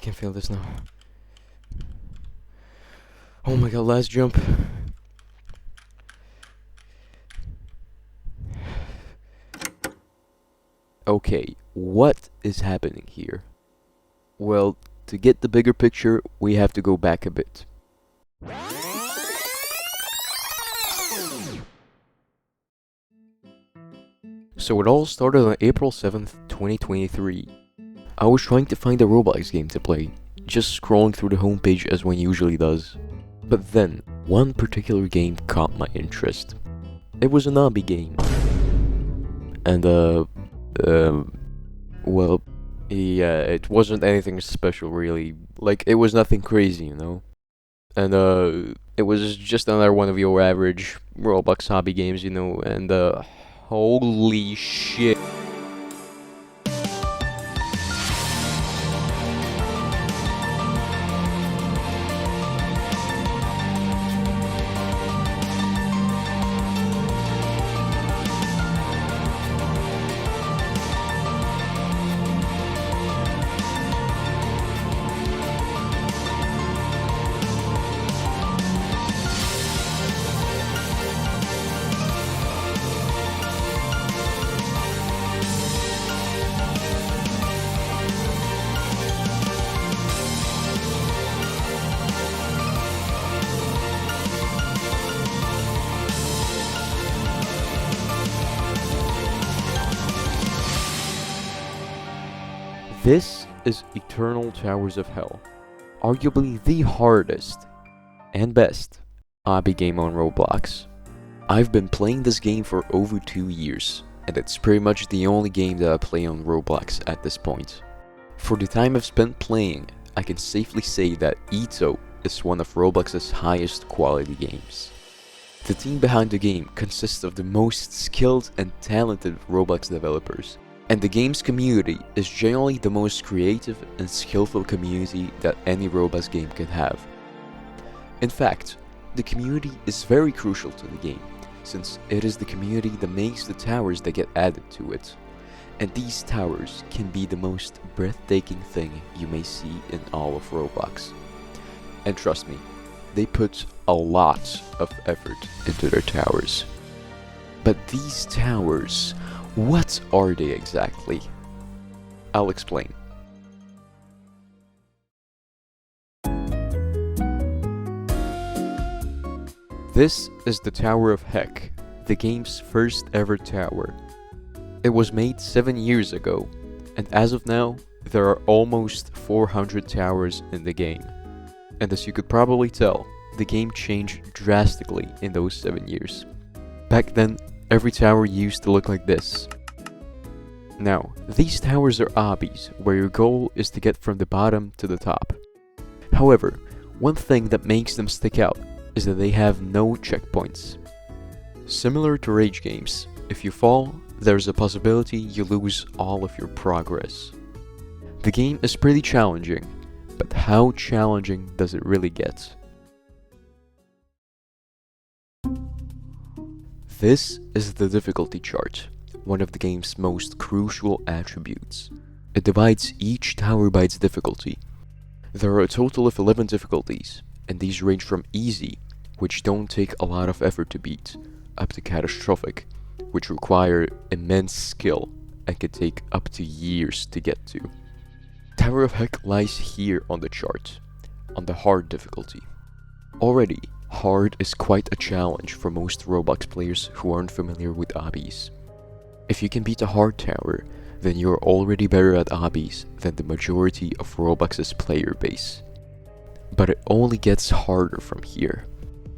can't feel this now. Oh my god, last jump. Okay, what is happening here? Well, to get the bigger picture, we have to go back a bit. So it all started on April 7th, 2023. I was trying to find a Roblox game to play, just scrolling through the homepage as one usually does. But then, one particular game caught my interest. It was an Obby game. And well, yeah, it wasn't anything special really. Like, it was nothing crazy, you know? And it was just another one of your average Roblox hobby games, you know, and holy shit. This is Eternal Towers of Hell, arguably the hardest and best Obby game on Roblox. I've been playing this game for over 2 years, and it's pretty much the only game that I play on Roblox at this point. For the time I've spent playing, I can safely say that EToH is one of Roblox's highest quality games. The team behind the game consists of the most skilled and talented Roblox developers, and the game's community is generally the most creative and skillful community that any Roblox game can have. In fact, the community is very crucial to the game, since it is the community that makes the towers that get added to it. And these towers can be the most breathtaking thing you may see in all of Roblox. And trust me, they put a lot of effort into their towers. But these towers, what are they exactly? I'll explain. This is the Tower of Heck, the game's first ever tower. It was made 7 years ago, and as of now, there are almost 400 towers in the game. And as you could probably tell, the game changed drastically in those 7 years. Back then, every tower used to look like this. Now, these towers are obbies, where your goal is to get from the bottom to the top. However, one thing that makes them stick out is that they have no checkpoints. Similar to rage games, if you fall, there's a possibility you lose all of your progress. The game is pretty challenging, but how challenging does it really get? This is the difficulty chart, one of the game's most crucial attributes. It divides each tower by its difficulty. There are a total of 11 difficulties, and these range from easy, which don't take a lot of effort to beat, up to catastrophic, which require immense skill and can take up to years to get to. Tower of Heck lies here on the chart, on the hard difficulty. Already, hard is quite a challenge for most Roblox players who aren't familiar with obbies. If you can beat a hard tower, then you're already better at obbies than the majority of Roblox's player base. But it only gets harder from here.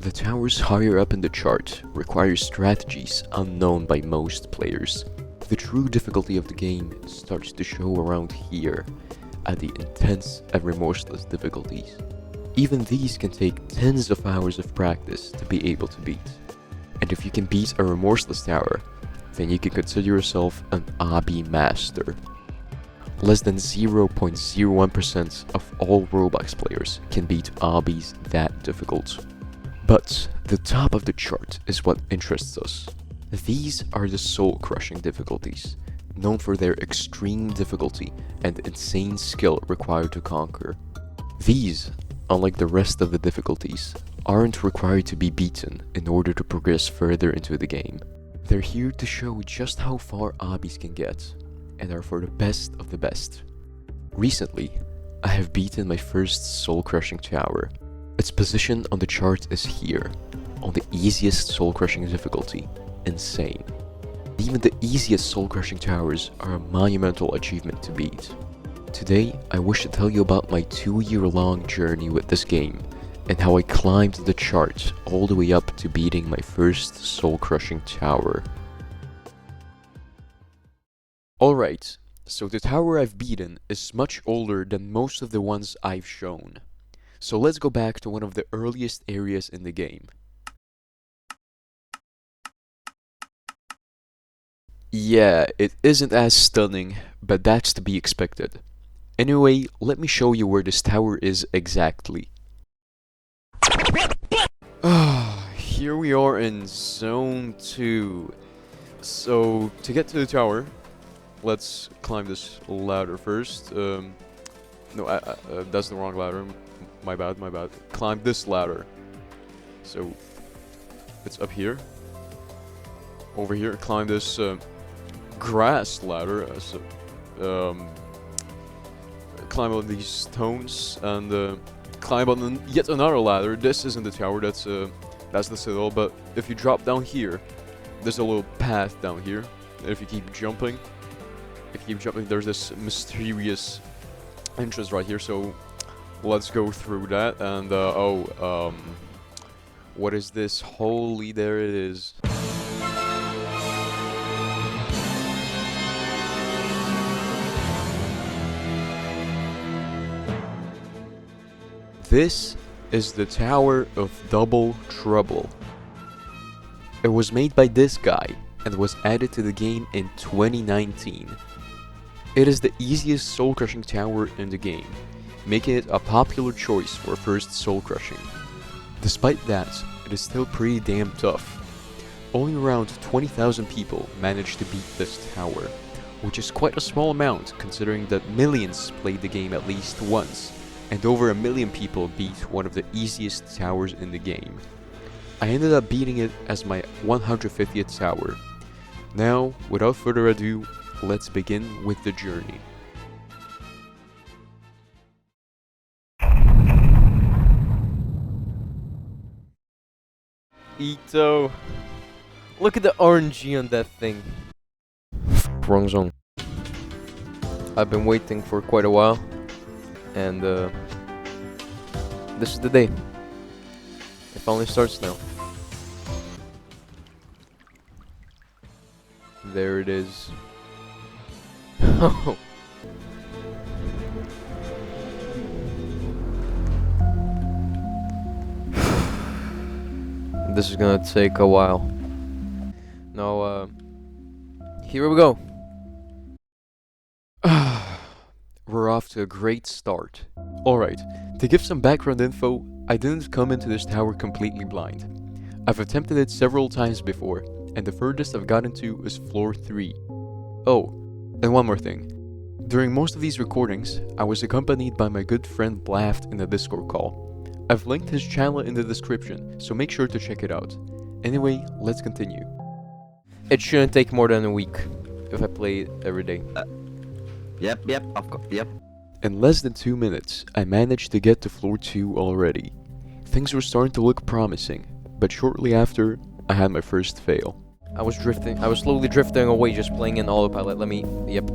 The towers higher up in the chart require strategies unknown by most players. The true difficulty of the game starts to show around here, at the intense and remorseless difficulties. Even these can take tens of hours of practice to be able to beat. And if you can beat a remorseless tower, then you can consider yourself an obby master. Less than 0.01% of all Roblox players can beat obbies that difficult. But the top of the chart is what interests us. These are the soul-crushing difficulties. known for their extreme difficulty and insane skill required to conquer. These, unlike the rest of the difficulties, aren't required to be beaten in order to progress further into the game. They're here to show just how far Obbies can get, and are for the best of the best. Recently, I have beaten my first soul-crushing tower. Its position on the chart is here, on the easiest soul-crushing difficulty, Insane. Even the easiest soul-crushing towers are a monumental achievement to beat. Today, I wish to tell you about my 2-year-long journey with this game, and how I climbed the chart all the way up to beating my first soul-crushing tower. Alright, so the tower I've beaten is much older than most of the ones I've shown. So let's go back to one of the earliest areas in the game. Yeah, it isn't as stunning, but that's to be expected. Anyway, let me show you where this tower is exactly. Here we are in Zone 2. So, to get to the tower, let's climb this ladder first. No, that's the wrong ladder. My bad. Climb this ladder. So, it's up here. Over here, climb this grass ladder. Climb on these stones and climb on yet another ladder. This isn't the tower, that's the citadel, but if you drop down here, there's a little path down here. And if you keep jumping, there's this mysterious entrance right here, so let's go through that. And what is this? Holy, there it is. This is the Tower of Double Trouble. It was made by this guy and was added to the game in 2019. It is the easiest soul-crushing tower in the game, making it a popular choice for first soul-crushing. Despite that, it is still pretty damn tough. Only around 20,000 people managed to beat this tower, which is quite a small amount considering that millions played the game at least once, and over 1 million people beat one of the easiest towers in the game. I ended up beating it as my 150th tower. Now, without further ado, let's begin with the journey. EToH. Look at the RNG on that thing. Wrong zone. I've been waiting for quite a while. And this is the day. It finally starts now. There it is. This is gonna take a while. Now, here we go. We're off to a great start. Alright, to give some background info, I didn't come into this tower completely blind. I've attempted it several times before, and the furthest I've gotten to is floor 3. Oh, and one more thing. During most of these recordings, I was accompanied by my good friend Blaft in a Discord call. I've linked his channel in the description, so make sure to check it out. Anyway, let's continue. It shouldn't take more than a week if I play it every day. Yep, of course, yep. In less than 2 minutes, I managed to get to floor 2 already. Things were starting to look promising, but shortly after, I had my first fail. I was slowly drifting away just playing in autopilot. Yep.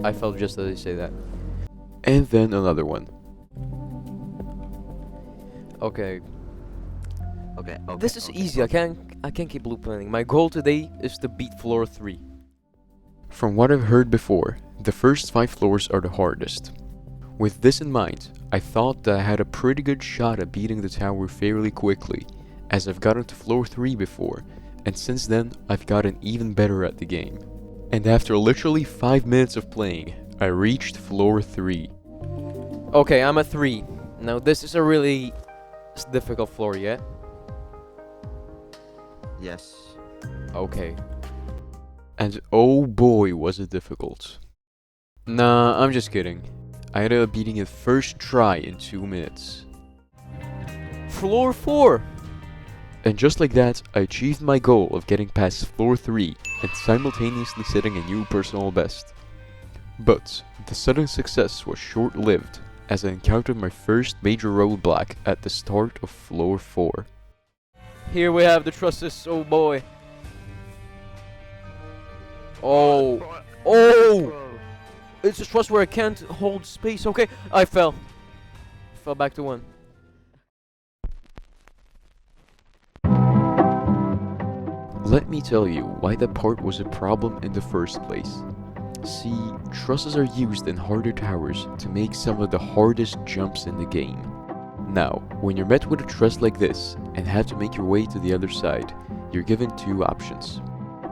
I felt just as I say that. And then another one. Okay. This is easy, I can't keep loop planning. My goal today is to beat floor 3. From what I've heard before, the first 5 floors are the hardest. With this in mind, I thought that I had a pretty good shot at beating the tower fairly quickly, as I've gotten to floor 3 before, and since then I've gotten even better at the game. And after literally 5 minutes of playing, I reached floor 3. Okay, I'm at 3. Now this is a really difficult floor, yeah? Yes. Okay. And oh boy was it difficult. Nah, I'm just kidding. I ended up beating it first try in 2 minutes. Floor 4! And just like that, I achieved my goal of getting past floor 3 and simultaneously setting a new personal best. But the sudden success was short-lived as I encountered my first major roadblock at the start of floor 4. Here we have the trusses, oh boy. Oh! It's a truss where I can't hold space, okay? I fell. Fell back to 1. Let me tell you why that part was a problem in the first place. See, trusses are used in harder towers to make some of the hardest jumps in the game. Now, when you're met with a truss like this and have to make your way to the other side, you're given 2 options.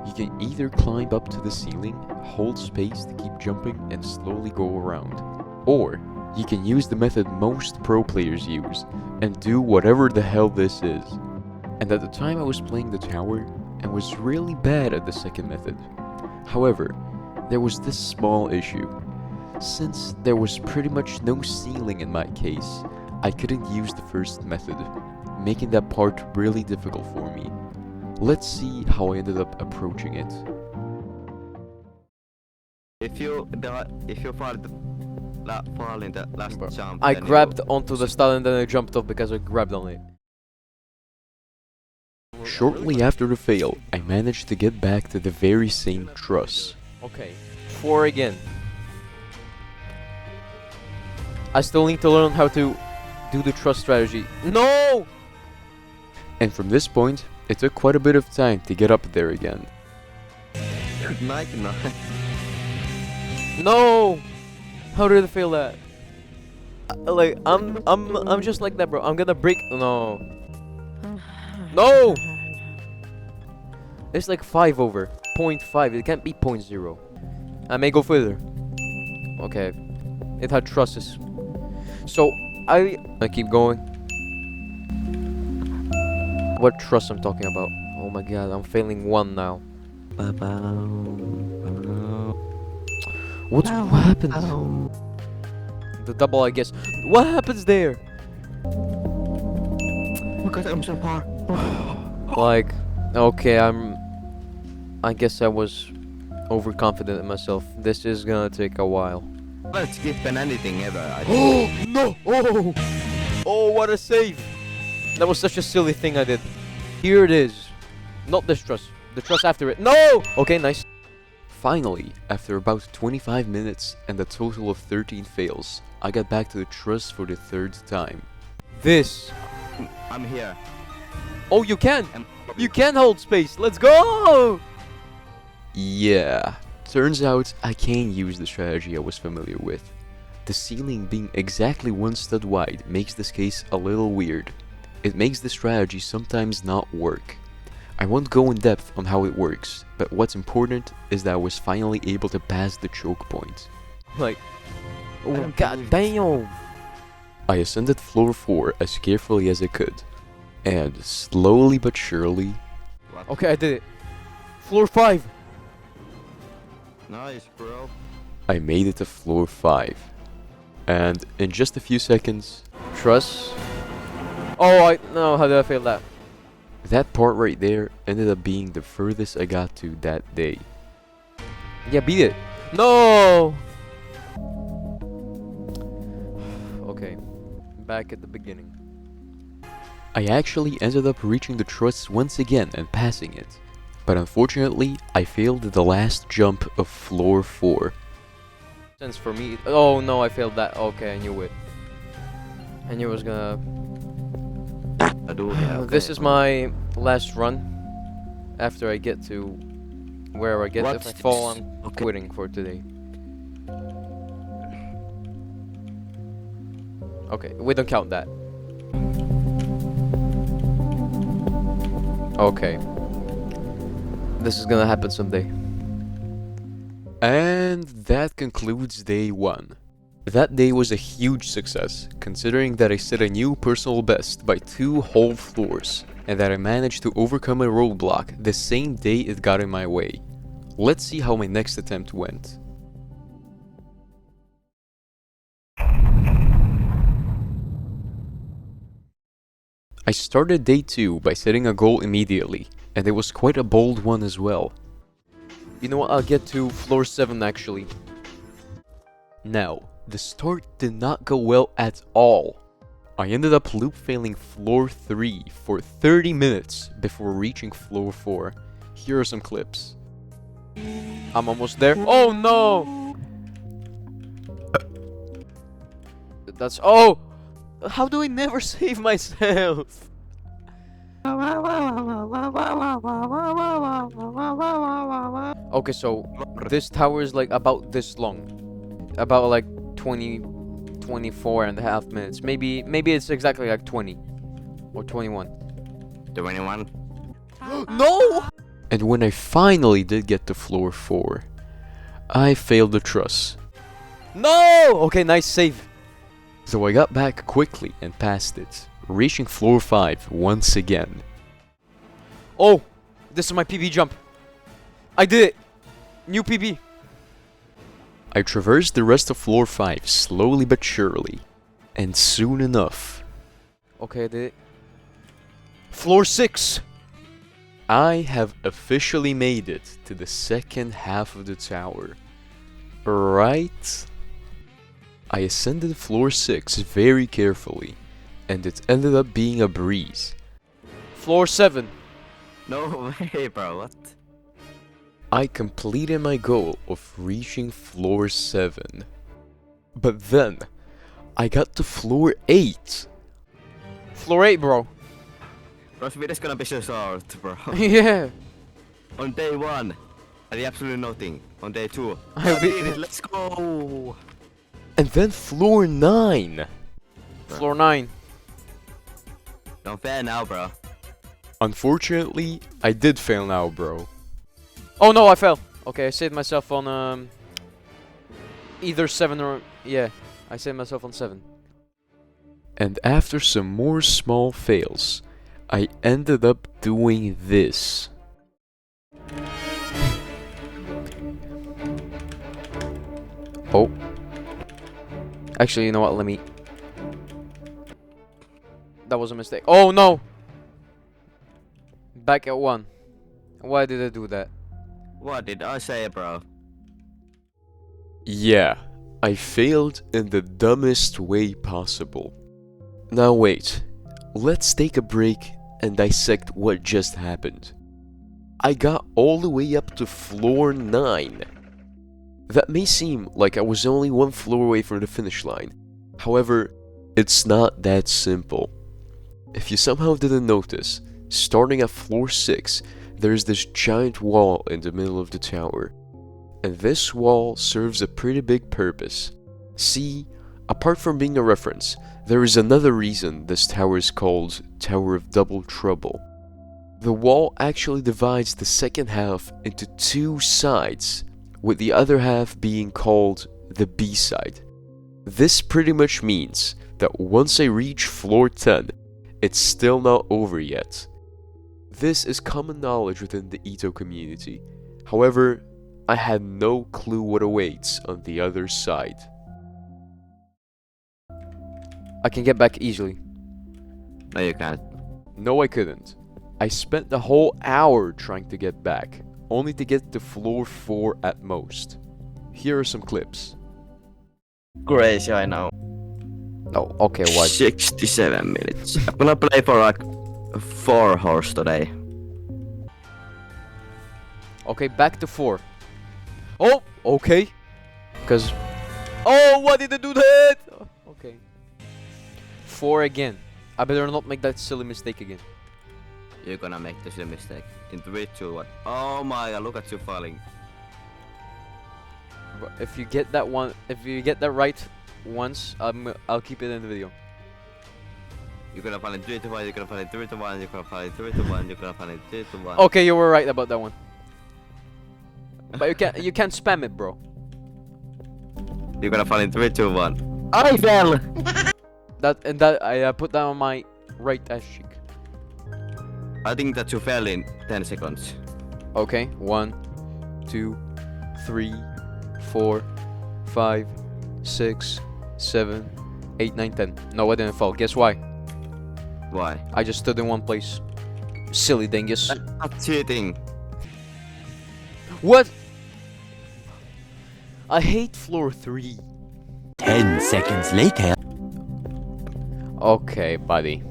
You can either climb up to the ceiling, hold space to keep jumping and slowly go around, or you can use the method most pro players use and do whatever the hell this is. And at the time I was playing the tower and was really bad at the second method. However, there was this small issue. Since there was pretty much no ceiling in my case, I couldn't use the first method, making that part really difficult for me. Let's see how I ended up approaching it. If you fall in the last jump, I then grabbed you, onto the stud and then I jumped off because I grabbed on it. Shortly after the fail, I managed to get back to the very same truss. Okay, 4 again. I still need to learn how to do the truss strategy. No! And from this point, it took quite a bit of time to get up there again. Mike, no. No! How did I fail that? I'm just like that, bro. I'm gonna break. No. No! It's like 5 over 0.5. It can't be 0.0. I may go further. Okay. It had trusses. So I keep going. What truss I'm talking about? Oh my god, I'm failing 1 now. What happens? The double, I guess. What happens there? Because I'm so far. Like, okay, I guess I was overconfident in myself. This is gonna take a while. Let's skip than anything ever. Oh no! Oh, what a save! That was such a silly thing I did. Here it is. Not this truss. The truss after it. No! Okay, nice. Finally, after about 25 minutes and a total of 13 fails, I got back to the truss for the 3rd time. This. I'm here. Oh, you can! You can hold space. Let's go! Yeah, turns out I can use the strategy I was familiar with. The ceiling being exactly 1 stud wide makes this case a little weird. It makes the strategy sometimes not work. I won't go in depth on how it works, but what's important is that I was finally able to pass the choke point. Like, oh god damn! I ascended floor 4 as carefully as I could, and slowly but surely... Okay, I did it. Floor 5! Nice, bro. I made it to floor 5. And in just a few seconds... Truss. Oh, no, how did I fail that? That part right there ended up being the furthest I got to that day. Yeah, beat it. No! Okay, back at the beginning. I actually ended up reaching the truss once again and passing it. But unfortunately, I failed at the last jump of floor 4. Sense for me. Oh no, I failed that. Okay, I knew it. I knew it was gonna... This is my last run. After I get to where I get. If I fall, I'm quitting for today. Okay, we don't count that. Okay. This is gonna happen someday. And that concludes day 1. That day was a huge success, considering that I set a new personal best by 2 whole floors, and that I managed to overcome a roadblock the same day it got in my way. Let's see how my next attempt went. I started day 2 by setting a goal immediately, and it was quite a bold one as well. You know what? I'll get to floor 7 actually. Now, the start did not go well at all. I ended up loop failing floor 3 for 30 minutes before reaching floor 4. Here are some clips. I'm almost there. Oh no! That's oh! How do I never save myself? Okay, so this tower is like about this long. About like 24 and a half minutes. Maybe it's exactly like 20 or 21. 21. No! And when I finally did get to floor 4, I failed the truss. No! Okay, nice save. So I got back quickly and passed it, reaching floor 5 once again. Oh! This is my PB jump. I did it! New PB. I traversed the rest of floor 5 slowly but surely, and soon enough, Okay, I did it. Floor 6! I have officially made it to the second half of the tower. Right? I ascended floor 6 very carefully, and it ended up being a breeze. Floor 7. No way, bro. What? I completed my goal of reaching floor 7. But then, I got to floor 8. Floor 8, bro. Bro, speed is gonna be so short, bro. Yeah. On day 1, I did absolutely nothing. On day 2, I I did did it. it. Let's go. And then floor 9. Floor 9. Don't fair now, bro. Unfortunately, I did fail now, bro. Oh no, I fell. Okay, I saved myself on either 7 or yeah, I saved myself on 7. And after some more small fails, I ended up doing this. Oh. Actually, you know what? Let me. That was a mistake. Oh no! Back at 1. Why did I do that? What did I say, bro? Yeah, I failed in the dumbest way possible. Now wait, let's take a break and dissect what just happened. I got all the way up to floor 9. That may seem like I was only one floor away from the finish line. However, it's not that simple. If you somehow didn't notice, starting at floor 6, there's this giant wall in the middle of the tower. And this wall serves a pretty big purpose. See, apart from being a reference, there is another reason this tower is called Tower of Double Trouble. The wall actually divides the second half into 2 sides, with the other half being called the B side. This pretty much means that once I reach floor 10, it's still not over yet. This is common knowledge within the EToH community. However, I had no clue what awaits on the other side. I can get back easily. No, you can't. No, I couldn't. I spent the whole hour trying to get back, only to get to floor 4 at most. Here are some clips. Crazy, I know. Oh, okay, why? 67 minutes. I'm gonna play for like 4 hours today. Okay, back to 4. Oh, okay. Because. Oh, why did I do that? Oh, okay. 4 again. I better not make that silly mistake again. You're gonna make the same mistake. In 3, 2, 1. Oh my god, look at you falling. But if you get that one, if you get that right once, I'll keep it in the video. You're gonna fall in 3 to 1, you're gonna fall in 3 to 1, you're gonna fall in 3 to 1, you're gonna fall in 3 to 1. Okay, you were right about that one. But you can't spam it, bro. You're gonna fall in 3, 2, 1. I fell! That I put that on my right ass cheek. I think that you fell in 10 seconds. Okay, 1, 2, 3, 4, 5, 6, 7, 8, 9, 10. No, I didn't fall. Guess why? Why? I just stood in one place. Silly dingus. That's not cheating. What? I hate floor 3. 10 seconds later. Okay, buddy.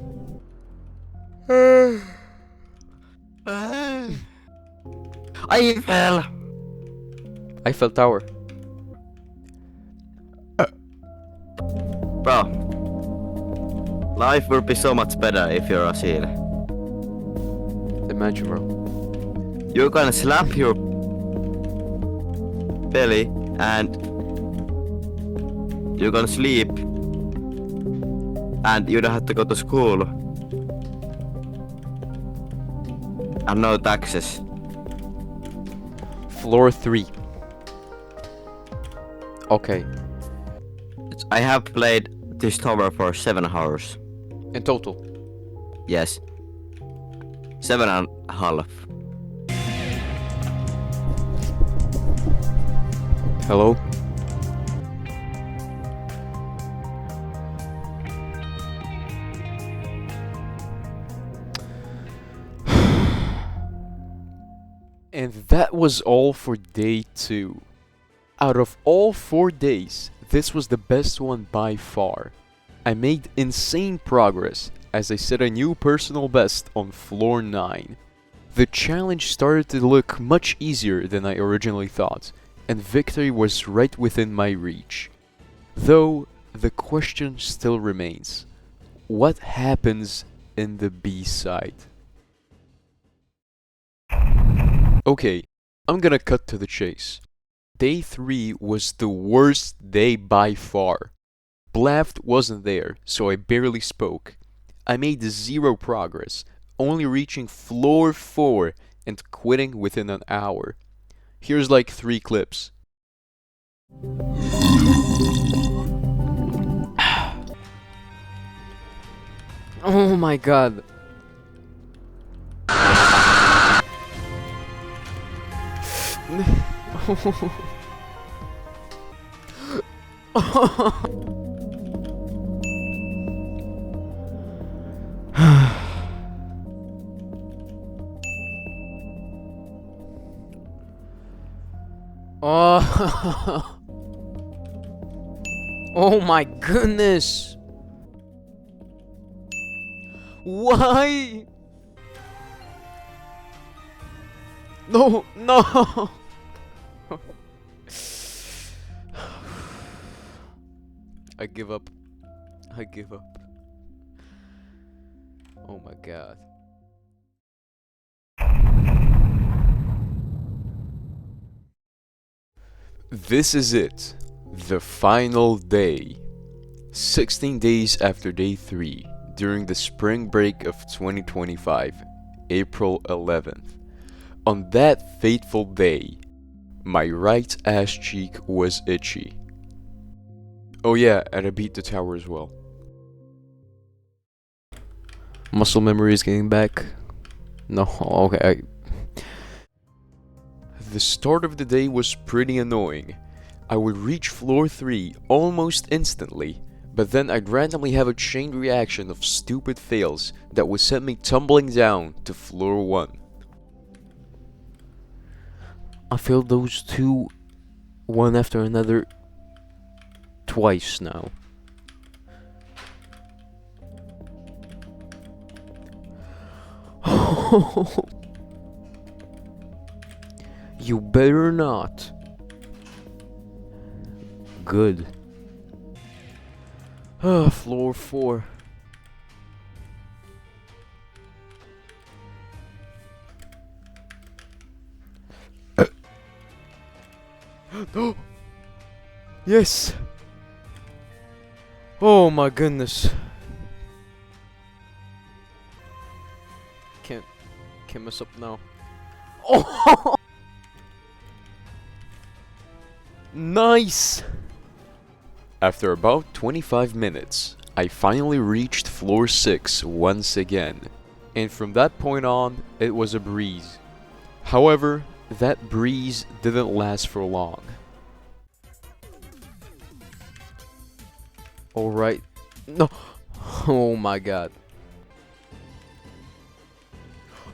I fell. I fell tower. Bro. Life would be so much better if you're a seal. Imagine, bro. You're gonna slap your belly and you're gonna sleep and you don't have to go to school and no taxes. Floor 3. Okay, I have played this tower for 7 hours. in total. Yes. 7.5. Hello? And that was all for day 2. Out of all 4 days, this was the best one by far. I made insane progress as I set a new personal best on floor 9. The challenge started to look much easier than I originally thought, and victory was right within my reach. Though, the question still remains. What happens in the B-side? Okay, I'm gonna cut to the chase. Day 3 was the worst day by far. Blaft wasn't there, so I barely spoke. I made 0 progress, only reaching floor 4 and quitting within an hour. Here's like 3 clips. Oh my god. Oh. Oh my goodness. Why? No, no. I give up. I give up. Oh my god. This is it. The final day. 16 days after day 3, during the spring break of 2025, April 11th. On that fateful day, my right ass cheek was itchy. Oh yeah, and I beat the tower as well. Muscle memory is getting back. No, okay. The start of the day was pretty annoying. I would reach floor 3 almost instantly, but then I'd randomly have a chain reaction of stupid fails that would send me tumbling down to floor 1. I failed those 2, one after another, twice now. You better not. Good. Floor 4. Yes. Oh my goodness. Can't mess up now. Oh. Nice. After about 25 minutes, I finally reached floor 6 once again, and from that point on, it was a breeze. However, that breeze didn't last for long. Alright. No. Oh my god.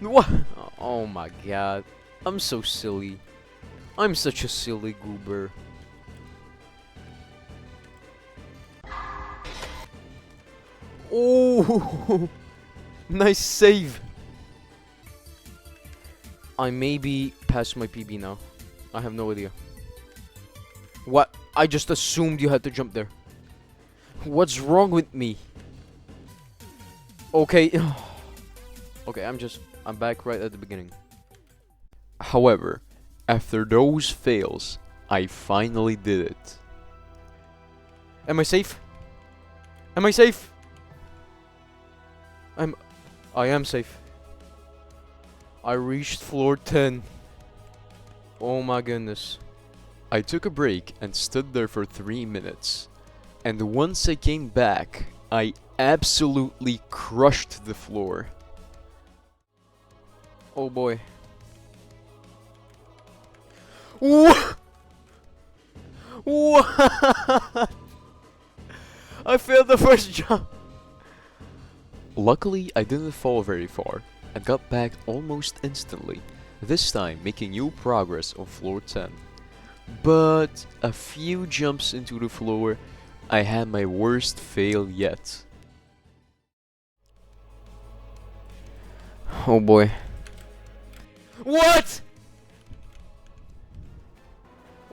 What? Oh my god. I'm so silly. I'm such a silly goober. Oh! Nice save. I may be past my PB now. I have no idea. What? I just assumed you had to jump there. What's wrong with me? Okay. Okay, I'm back right at the beginning. However, after those fails, I finally did it. Am I safe? Am I safe? I am safe. I reached floor 10. Oh my goodness. I took a break and stood there for 3 minutes. And once I came back, I absolutely crushed the floor. Oh boy. What? What? I failed the first jump. Luckily, I didn't fall very far and got back almost instantly, this time making new progress on floor 10. But a few jumps into the floor, I had my worst fail yet. Oh boy. What?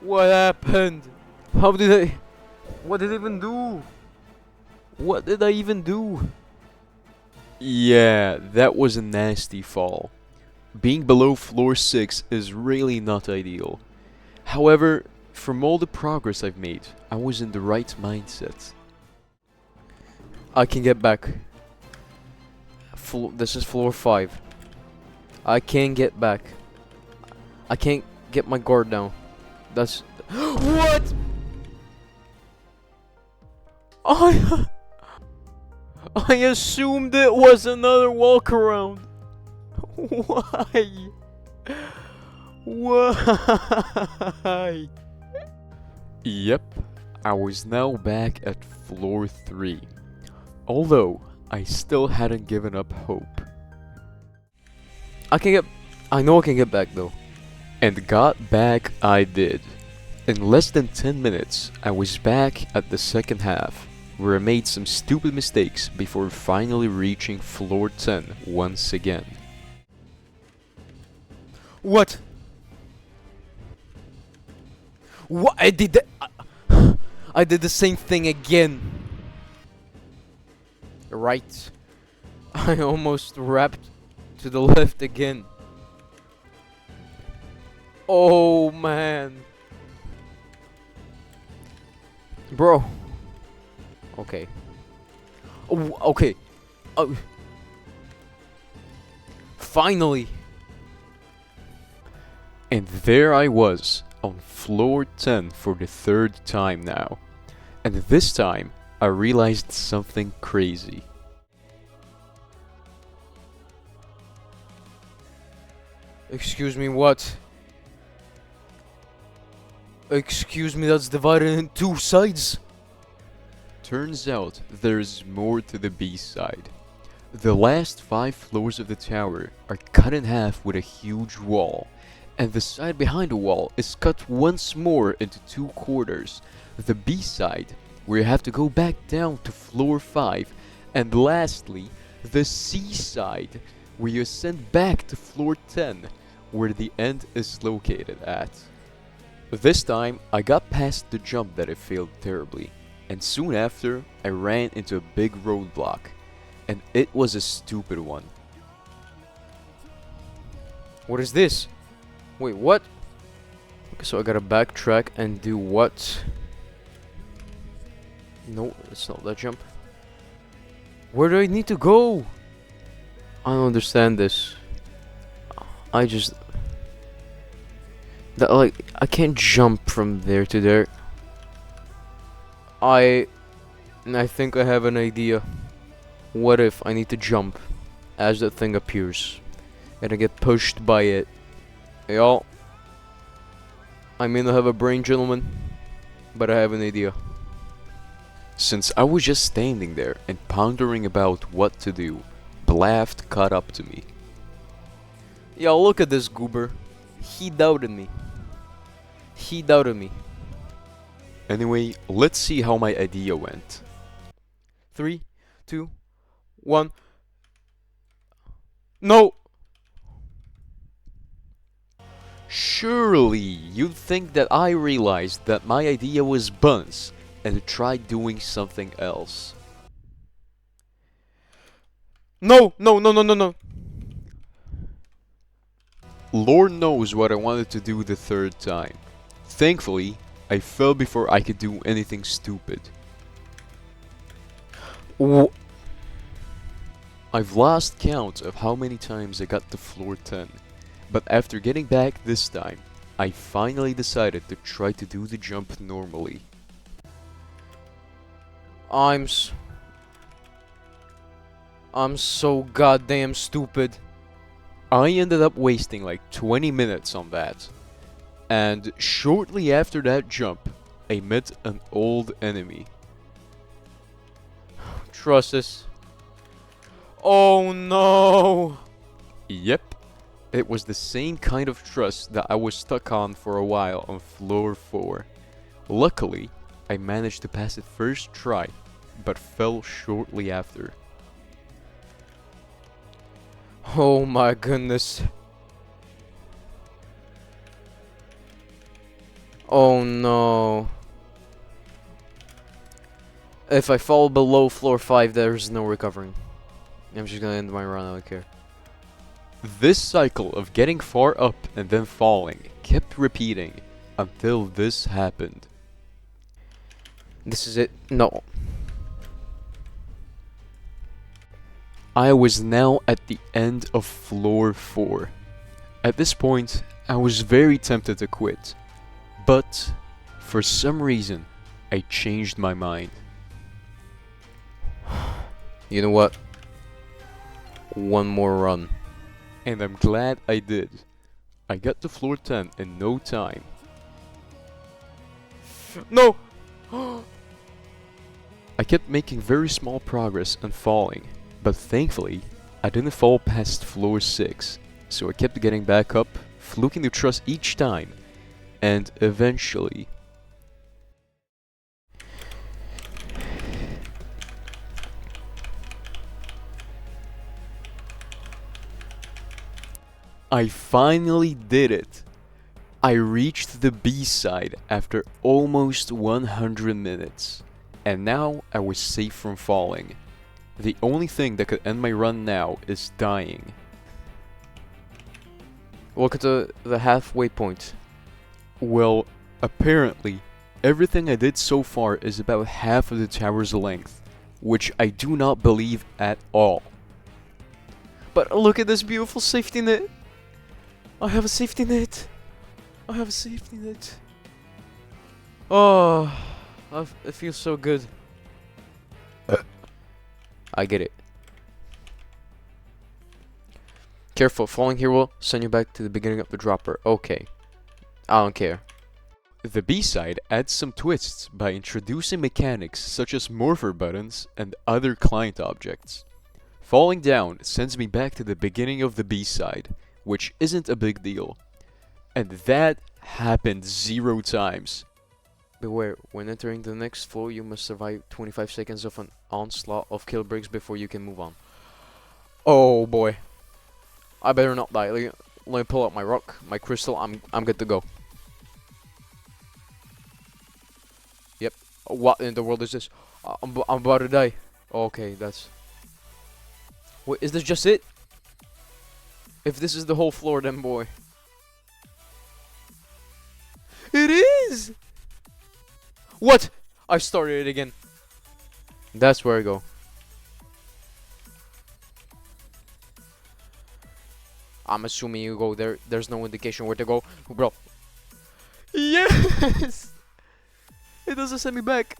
What happened? How did I... What did I even do? What did I even do? Yeah, that was a nasty fall. Being below floor 6 is really not ideal. However, from all the progress I've made, I was in the right mindset. I can get back. This is floor 5. I can get back. I can't get my guard down. That's... What? I assumed it was another walk around. Why? Why? Yep, I was now back at floor 3. Although, I still hadn't given up hope. I know I can get back though. And got back I did. In less than 10 minutes, I was back at the second half, where I made some stupid mistakes before finally reaching floor 10 once again. What? What? I did that. I did the same thing again. Right. I almost wrapped to the left again. Oh man. Bro. Okay. Oh, okay. Finally. And there I was, on floor 10 for the 3rd time now. And this time, I realized something crazy. Excuse me, what? Excuse me, that's divided in 2 sides? Turns out, there's more to the B side. The last 5 floors of the tower are cut in half with a huge wall, and the side behind the wall is cut once more into 2 quarters. The B side, where you have to go back down to floor 5, and lastly, the C side, where you ascend back to floor 10, where the end is located at. This time, I got past the jump that I failed terribly, and soon after, I ran into a big roadblock, and it was a stupid one. What is this? Wait, what? Okay, so I gotta backtrack and do what? No, it's not that jump. Where do I need to go? I don't understand this. I just... I can't jump from there to there. I think I have an idea. What if I need to jump as that thing appears and I get pushed by it? Y'all, I may not have a brain, gentlemen, but I have an idea. Since I was just standing there and pondering about what to do, Blaft caught up to me. Yeah, look at this goober. He doubted me. He doubted me. Anyway, let's see how my idea went. 3, 2, 1. No! Surely you'd think that I realized that my idea was buns and tried doing something else. No! No, no, no, no, no! Lord knows what I wanted to do the third time. Thankfully, I fell before I could do anything stupid. I've lost count of how many times I got to floor 10, but after getting back this time, I finally decided to try to do the jump normally. I'm so goddamn stupid. I ended up wasting like 20 minutes on that. And shortly after that jump, I met an old enemy. Trust us. Oh no! Yep, it was the same kind of trust that I was stuck on for a while on floor 4. Luckily, I managed to pass it first try, but fell shortly after. Oh my goodness. Oh no. If I fall below floor 5, there's no recovering. I'm just gonna end my run, I don't care. This cycle of getting far up and then falling kept repeating until this happened. This is it. No. I was now at the end of floor 4. At this point, I was very tempted to quit, but for some reason, I changed my mind. You know what? One more run. And I'm glad I did. I got to floor 10 in no time. No! I kept making very small progress and falling, but thankfully, I didn't fall past floor 6, so I kept getting back up, fluking the truss each time, and eventually... I finally did it! I reached the B-side after almost 100 minutes, and now I was safe from falling. The only thing that could end my run now is dying. Look at the halfway point. Well, apparently, everything I did so far is about half of the tower's length, which I do not believe at all. But look at this beautiful safety net. I have a safety net. I have a safety net. Oh, it feels so good. I get it. Careful, falling here will send you back to the beginning of the dropper. Okay. I don't care. The B-side adds some twists by introducing mechanics such as morpher buttons and other client objects. Falling down sends me back to the beginning of the B-side, which isn't a big deal. And that happened 0 times. Beware, when entering the next floor, you must survive 25 seconds of an onslaught of kill breaks before you can move on. Oh boy. I better not die. Let me pull out my rock, my crystal, I'm good to go. Yep. What in the world is this? I'm about to die. Okay, that's... Wait, is this just it? If this is the whole floor, then boy. It is! What? I started it again. That's where I go. I'm assuming you go there. There's no indication where to go. Bro. Yes! It doesn't send me back.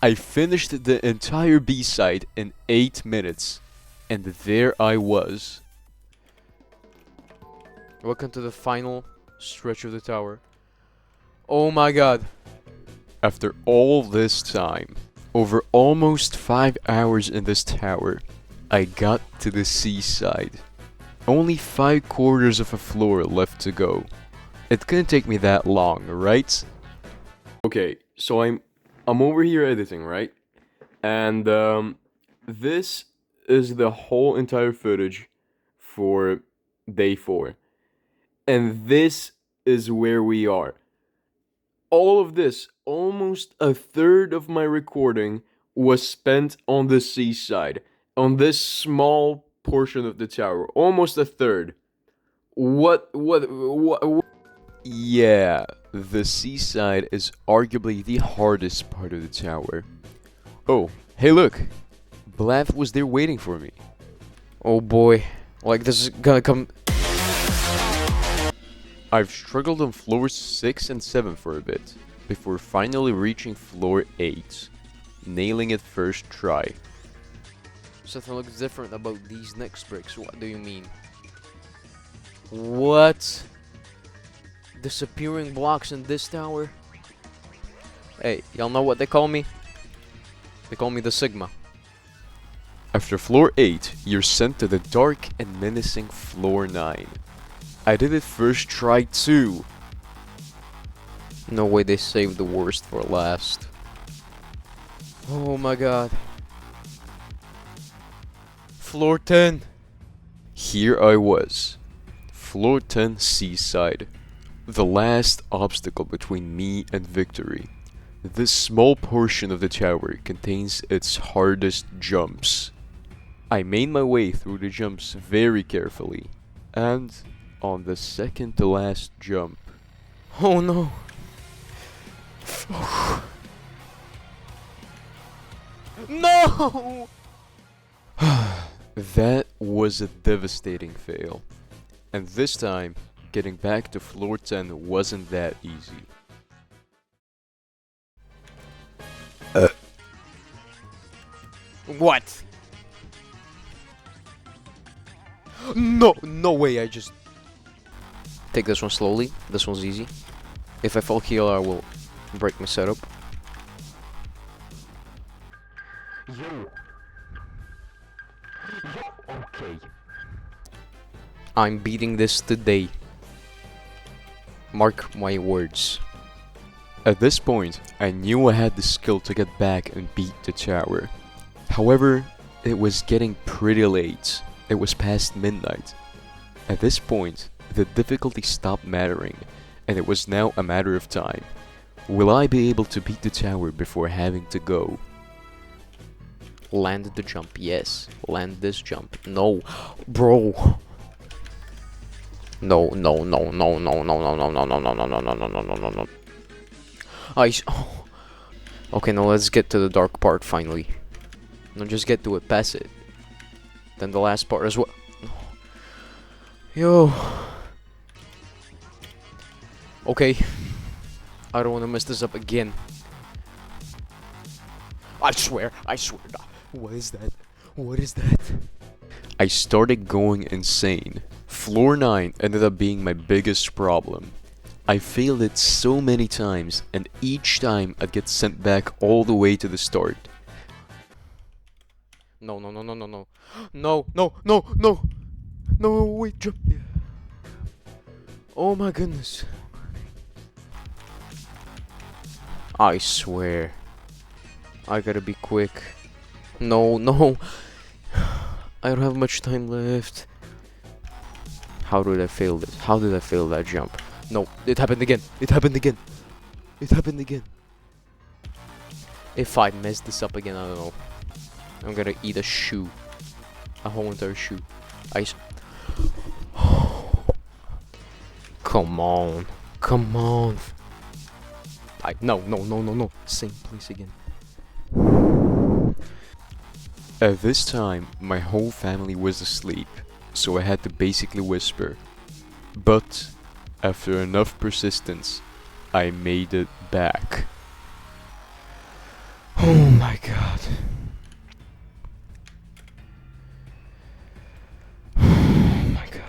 I finished the entire B-side in 8 minutes. And there I was. Welcome to the final stretch of the tower. Oh my god. After all this time, over almost 5 hours in this tower, I got to the seaside. Only 5/4 of a floor left to go. It couldn't take me that long, right? Okay, so I'm over here editing, right? And this is the whole entire footage for day 4. And this is where we are. All of this, almost a third of my recording was spent on the seaside, on this small portion of the tower. Almost a third. What? Yeah, the seaside is arguably the hardest part of the tower. Oh, hey look! Blath was there waiting for me. Oh boy. Like this is gonna come. I've struggled on floors 6 and 7 for a bit, before finally reaching floor 8, nailing it first try. Something looks different about these next bricks. What do you mean? What? Disappearing blocks in this tower? Hey, y'all know what they call me? They call me the Sigma. After floor 8, you're sent to the dark and menacing floor 9. I did it first try too. No way they saved the worst for last. Oh my god. Floor 10. Here I was. Floor 10 seaside. The last obstacle between me and victory. This small portion of the tower contains its hardest jumps. I made my way through the jumps very carefully, and on the second to last jump. Oh no. No! That was a devastating fail. And this time, getting back to floor 10 wasn't that easy. What? No way, I just... Take this one slowly. This one's easy. If I fall here, I will break my setup. Okay. I'm beating this today. Mark my words. At this point, I knew I had the skill to get back and beat the tower. However, it was getting pretty late. It was past midnight. At this point, the difficulty stopped mattering, and it was now a matter of time. Will I be able to beat the tower before having to go? Land the jump, yes. Land this jump. No. Bro. No. Okay, now let's get to the dark part finally. No, just get to it, pass it. Then the last part as well. Yo. Okay. I don't want to mess this up again. I swear. What is that? What is that? I started going insane. Floor 9 ended up being my biggest problem. I failed it so many times, and each time I'd get sent back all the way to the start. No, wait, jump. Oh my goodness. I swear. I gotta be quick. No. I don't have much time left. How did I fail this? How did I fail that jump? No, it happened again. If I mess this up again, I don't know. I'm gonna eat a shoe. A whole entire shoe. Come on. No. Same place again. At this time, my whole family was asleep, so I had to basically whisper. But, after enough persistence, I made it back. Oh my god. Oh my god.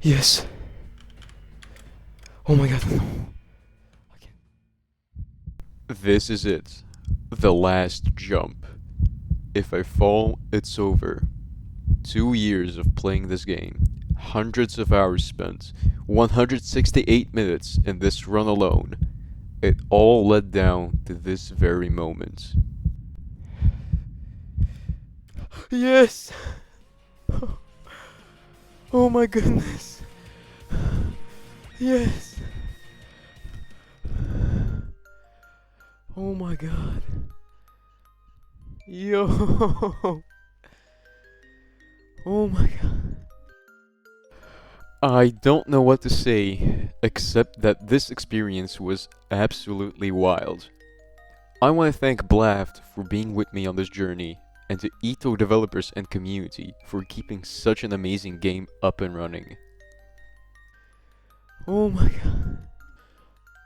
Yes. Oh my god, no. I can't. This is it. The last jump. If I fall, it's over. 2 years of playing this game. Hundreds of hours spent. 168 minutes in this run alone. It all led down to this very moment. Yes! Oh my goodness. Yes. Oh my god. Yo. Oh my god. I don't know what to say, except that this experience was absolutely wild. I want to thank Blaft for being with me on this journey, and to EToH developers and community for keeping such an amazing game up and running. Oh my god.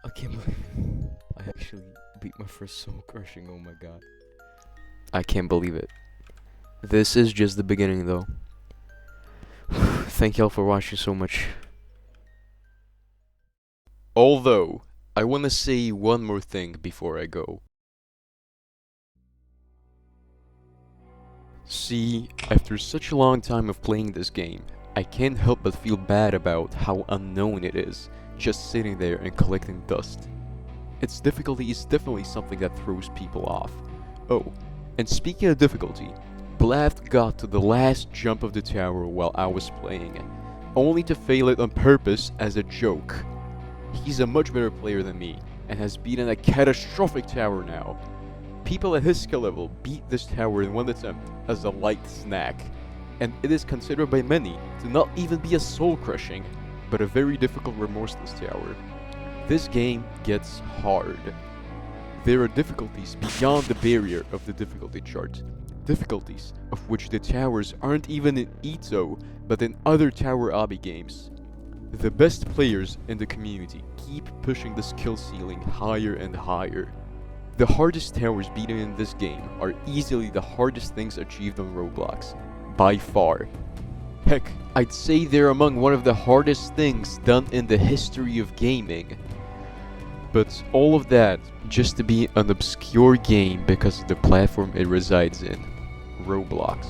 I can't believe it. I actually beat my first soul crushing, oh my god. I can't believe it. This is just the beginning though. Thank y'all for watching so much. Although, I want to say one more thing before I go. See, after such a long time of playing this game, I can't help but feel bad about how unknown it is, just sitting there and collecting dust. Its difficulty is definitely something that throws people off. Oh, and speaking of difficulty, Blaft got to the last jump of the tower while I was playing, only to fail it on purpose as a joke. He's a much better player than me, and has beaten a catastrophic tower now. People at his skill level beat this tower in one attempt as a light snack, and it is considered by many to not even be a soul-crushing, but a very difficult remorseless tower. This game gets hard. There are difficulties beyond the barrier of the difficulty chart. Difficulties of which the towers aren't even in EToH, but in other tower obby games. The best players in the community keep pushing the skill ceiling higher and higher. The hardest towers beaten in this game are easily the hardest things achieved on Roblox, by far. Heck, I'd say they're among one of the hardest things done in the history of gaming. But all of that just to be an obscure game because of the platform it resides in, Roblox.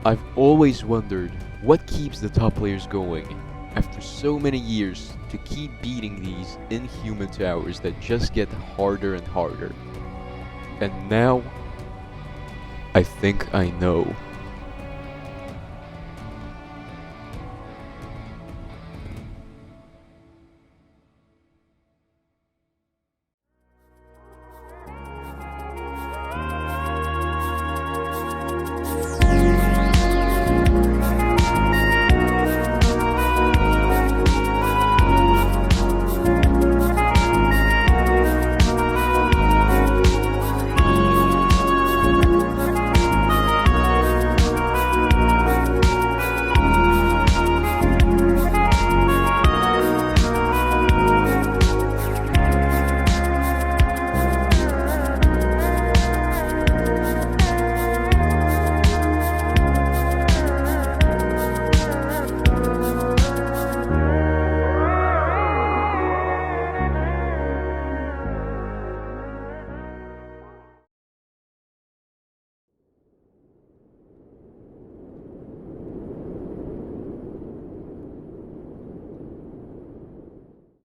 I've always wondered what keeps the top players going after so many years to keep beating these inhuman towers that just get harder and harder. And now, I think I know.